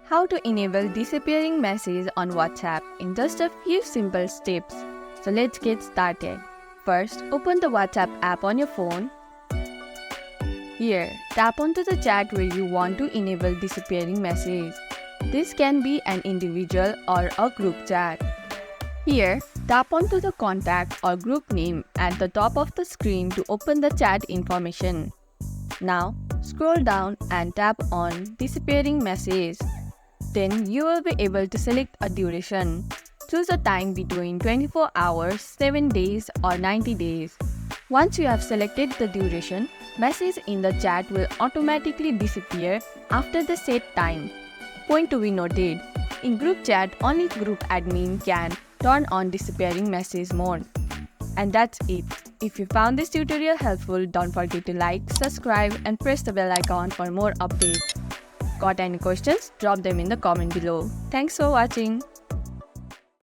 How to enable disappearing messages on WhatsApp in just a few simple steps. So let's get started. First, open the WhatsApp app on your phone. Here, tap onto the chat where you want to enable disappearing messages. This can be an individual or a group chat. Here, tap onto the contact or group name at the top of the screen to open the chat information. Now, scroll down and tap on Disappearing Messages. Then you will be able to select a duration. Choose a time between 24 hours, 7 days or 90 days. Once you have selected the duration, messages in the chat will automatically disappear after the set time. Point to be noted: in group chat, only group admin can turn on disappearing message mode. And that's it. If you found this tutorial helpful, don't forget to like, subscribe and press the bell icon for more updates. Got any questions? Drop them in the comment below. Thanks for watching.